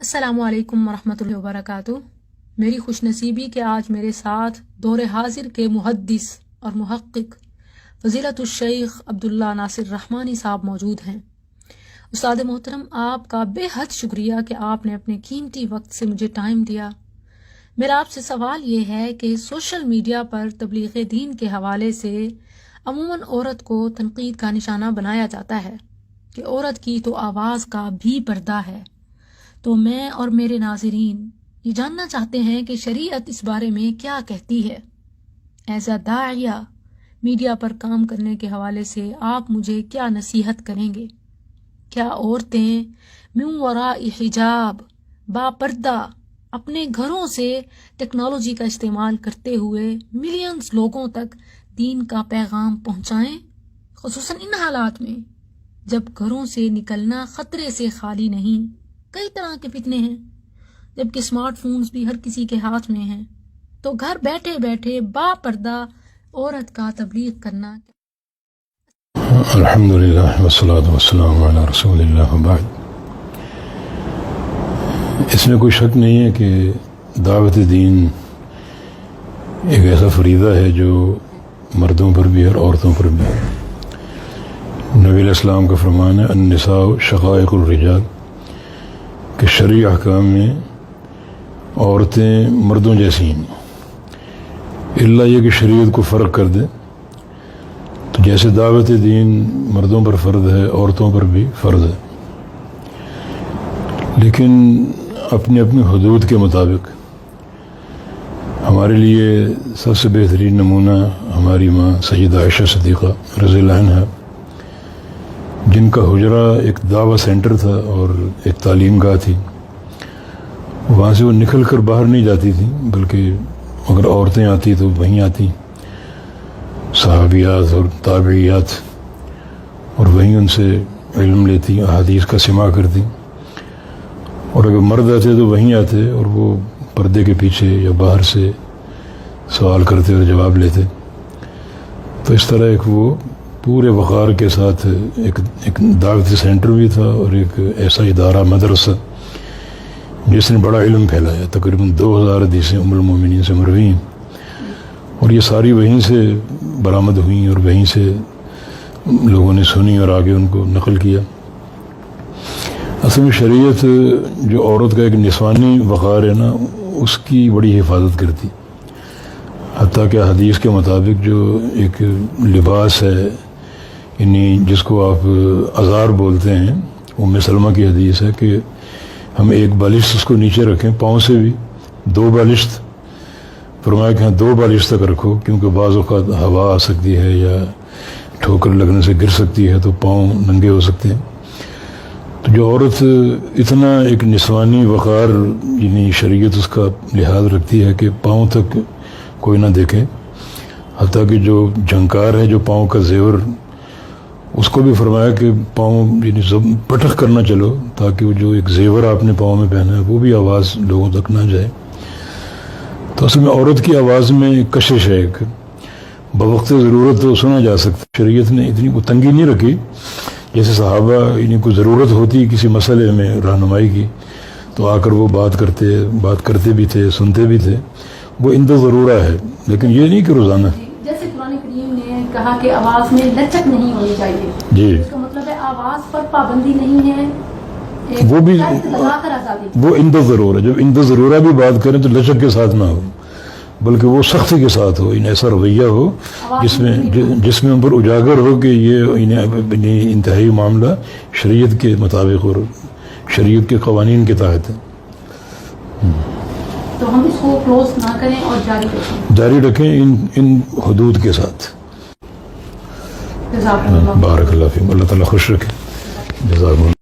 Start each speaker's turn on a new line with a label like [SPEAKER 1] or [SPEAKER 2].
[SPEAKER 1] السلام علیکم ورحمۃ اللہ وبرکاتہ۔ میری خوش نصیبی کہ آج میرے ساتھ دور حاضر کے محدث اور محقق فضیلت الشیخ عبداللہ ناصر رحمانی صاحب موجود ہیں۔ استاد محترم، آپ کا بے حد شکریہ کہ آپ نے اپنے قیمتی وقت سے مجھے ٹائم دیا۔ میرا آپ سے سوال یہ ہے کہ سوشل میڈیا پر تبلیغ دین کے حوالے سے عموماً عورت کو تنقید کا نشانہ بنایا جاتا ہے کہ عورت کی تو آواز کا بھی پردہ ہے، تو میں اور میرے ناظرین یہ جاننا چاہتے ہیں کہ شریعت اس بارے میں کیا کہتی ہے۔ ایز اے داعیہ میڈیا پر کام کرنے کے حوالے سے آپ مجھے کیا نصیحت کریں گے؟ کیا عورتیں من وراء حجاب با پردہ اپنے گھروں سے ٹیکنالوجی کا استعمال کرتے ہوئے ملینز لوگوں تک دین کا پیغام پہنچائیں، خصوصاً ان حالات میں جب گھروں سے نکلنا خطرے سے خالی نہیں؟ کئی طرح کے فتنے ہیں، جبکہ اسمارٹ فونز بھی ہر کسی کے ہاتھ میں ہیں، تو گھر بیٹھے بیٹھے با پردہ عورت کا تبلیغ کرنا۔
[SPEAKER 2] الحمدللہ والصلاة والسلام علی رسول اللہ وبعد۔ اس میں کوئی شک نہیں ہے کہ دعوت دین ایک ایسا فریضہ ہے جو مردوں پر بھی اور عورتوں پر بھی ہے۔ نبی علیہ السلام کا فرمان ہے النساء شقائق الرجال، کہ شرعی احکام میں عورتیں مردوں جیسی ہیں، الا یہ کہ شریعت کو فرق کر دے۔ تو جیسے دعوت دین مردوں پر فرض ہے، عورتوں پر بھی فرض ہے، لیکن اپنی اپنی حدود کے مطابق۔ ہمارے لیے سب سے بہترین نمونہ ہماری ماں سیدہ عائشہ صدیقہ رضی اللہ عنہا، جن کا حجرہ ایک دعوت سینٹر تھا اور ایک تعلیم گاہ تھی۔ وہاں سے وہ نکل کر باہر نہیں جاتی تھیں، بلکہ اگر عورتیں آتی تو وہیں آتی، صحابیات اور تابعیات، اور وہیں ان سے علم لیتی، احادیث کا سماع کرتی۔ اور اگر مرد آتے تو وہیں آتے اور وہ پردے کے پیچھے یا باہر سے سوال کرتے اور جواب لیتے۔ تو اس طرح ایک وہ پورے وقار کے ساتھ ایک دعوتی سینٹر بھی تھا، اور ایک ایسا ادارہ مدرسہ جس نے بڑا علم پھیلایا۔ تقریباً 2000 حدیثیں ام المومنین سے مروی ہیں، اور یہ ساری وہیں سے برآمد ہوئیں اور وہیں سے لوگوں نے سنی اور آگے ان کو نقل کیا۔ اصل میں شریعت جو عورت کا ایک نسوانی وقار ہے نا، اس کی بڑی حفاظت کرتی، حتیٰ کہ حدیث کے مطابق جو ایک لباس ہے، یعنی جس کو آپ ازار بولتے ہیں، ام سلمہ کی حدیث ہے کہ ہم ایک بالشت اس کو نیچے رکھیں، پاؤں سے بھی 2 بالشت، فرمایا کہ ہاں 2 بالشت تک رکھو، کیونکہ بعض اوقات ہوا آ سکتی ہے یا ٹھوکر لگنے سے گر سکتی ہے تو پاؤں ننگے ہو سکتے ہیں۔ تو جو عورت اتنا ایک نسوانی وقار، یعنی شریعت اس کا لحاظ رکھتی ہے کہ پاؤں تک کوئی نہ دیکھے، حتیٰ کہ جو جھنکار ہے، جو پاؤں کا زیور، اس کو بھی فرمایا کہ پاؤں یعنی پٹخ کرنا چلو، تاکہ وہ جو ایک زیور آپ نے پاؤں میں پہنا ہے وہ بھی آواز لوگوں تک نہ جائے۔ تو اصل میں عورت کی آواز میں کشش ہے، ایک بوقت ضرورت تو سنا جا سکتا۔ شریعت نے اتنی کو تنگی نہیں رکھی، جیسے صحابہ یعنی کوئی ضرورت ہوتی کسی مسئلے میں رہنمائی کی تو آ کر وہ بات کرتے بھی تھے، سنتے بھی تھے، وہ اندر ضرورہ ہے، لیکن یہ نہیں کہ روزانہ۔
[SPEAKER 1] جیسے قرآن کریم نے کہا کہ آواز میں لچک نہیں ہونی چاہیے،
[SPEAKER 2] جی،
[SPEAKER 1] اس کا مطلب ہے آواز پر پابندی نہیں ہے،
[SPEAKER 2] وہ بھی وہ اندر ضرور ہے۔ جب اندر ضرورہ بھی بات کریں تو لچک کے ساتھ نہ ہو، بلکہ وہ سختی کے ساتھ ہو، ایسا رویہ ہو جس میں ان پر اجاگر ہو کہ یہ انتہائی معاملہ شریعت کے مطابق اور شریعت کے قوانین کے تحت ہے۔
[SPEAKER 1] تو ہم اس کو کلوز نہ کریں اور
[SPEAKER 2] جاری رکھیں ان حدود کے ساتھ۔
[SPEAKER 1] جزاک اللہ،
[SPEAKER 2] بارک اللہ فیکم، اللہ تعالیٰ خوش رکھے، جزاک اللہ۔